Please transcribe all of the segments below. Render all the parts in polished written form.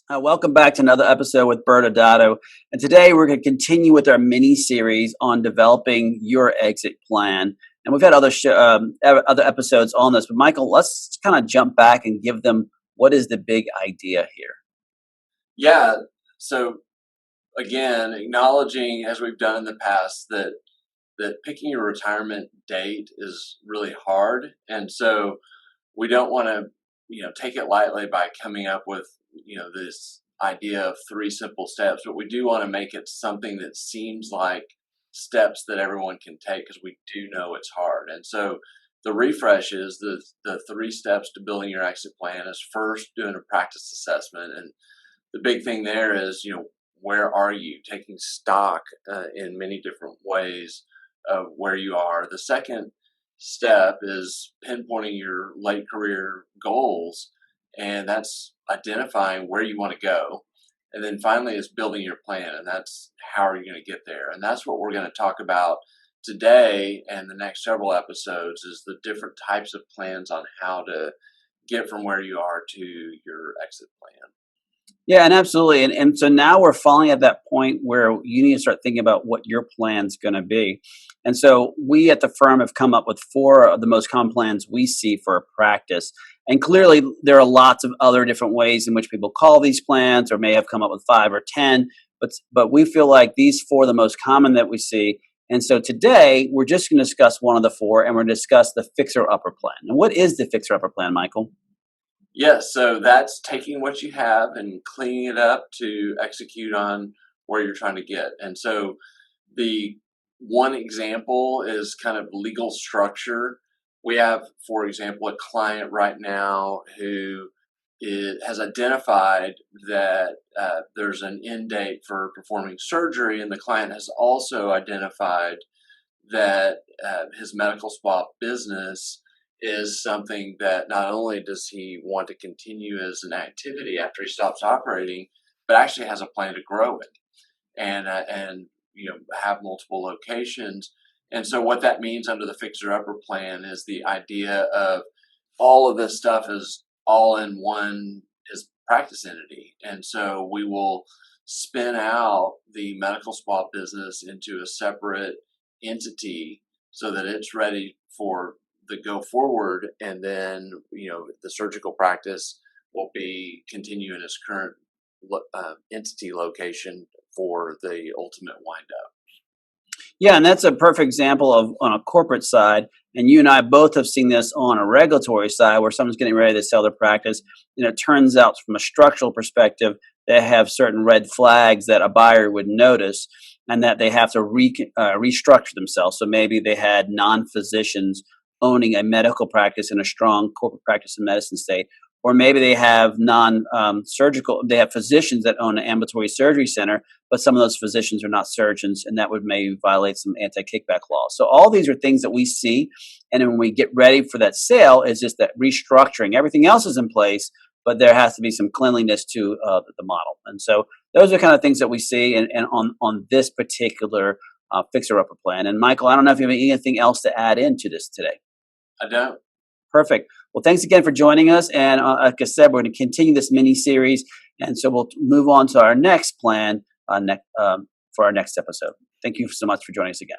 Welcome back to another episode with ByrdAdatto. And today we're going to continue with our mini series on developing your exit plan. And we've had other episodes on this, but Michael, let's kind of jump back and give them what is the big idea here. Yeah. So again, acknowledging, as we've done in the past, that picking your retirement date is really hard, and so we don't want to take it lightly by coming up with this idea of 3 simple steps, but we do want to make it something that seems like steps that everyone can take, because we do know it's hard. And so the refresh is the 3 steps to building your exit plan is first doing a practice assessment. And the big thing there is, where are you, taking stock in many different ways of where you are. The second step is pinpointing your late career goals, and that's identifying where you want to go. And then finally is building your plan, and that's how are you going to get there. And that's what we're going to talk about today and the next several episodes, is the different types of plans on how to get from where you are to your exit plan. Yeah, and absolutely. And so now we're finally at that point where you need to start thinking about what your plan's going to be. And so we at the firm have come up with 4 of the most common plans we see for a practice. And clearly there are lots of other different ways in which people call these plans, or may have come up with 5 or 10. But we feel like these 4 are the most common that we see. And so today we're just going to discuss one of the 4, and we're going to discuss the FixerUpper Plan. And what is the FixerUpper Plan, Michael? Yes, so that's taking what you have and cleaning it up to execute on where you're trying to get. And so the one example is kind of legal structure. We have, for example, a client right now who has identified that there's an end date for performing surgery, and the client has also identified that his medical spa business is something that not only does he want to continue as an activity after he stops operating, but actually has a plan to grow it and have multiple locations. And so what that means under the FixerUpper Plan is the idea of all of this stuff is all in one is practice entity. And so we will spin out the medical spa business into a separate entity so that it's ready for the go forward, and then the surgical practice will be continue in its current entity location for the ultimate wind up. Yeah, and that's a perfect example of on a corporate side. And you and I both have seen this on a regulatory side, where someone's getting ready to sell their practice. And it turns out from a structural perspective, they have certain red flags that a buyer would notice, and that they have to restructure themselves. So maybe they had non-physicians owning a medical practice in a strong corporate practice in medicine state. Or maybe they have surgical, they have physicians that own an ambulatory surgery center, but some of those physicians are not surgeons, and that would maybe violate some anti-kickback laws. So all these are things that we see, and then when we get ready for that sale, it's just that restructuring. Everything else is in place, but there has to be some cleanliness to the model. And so those are kind of things that we see and on this particular FixerUpper Plan. And Michael, I don't know if you have anything else to add into this today. I don't. Perfect. Well, thanks again for joining us. And like I said, we're going to continue this mini series. And so we'll move on to our next plan for our next episode. Thank you so much for joining us again.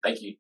Thank you.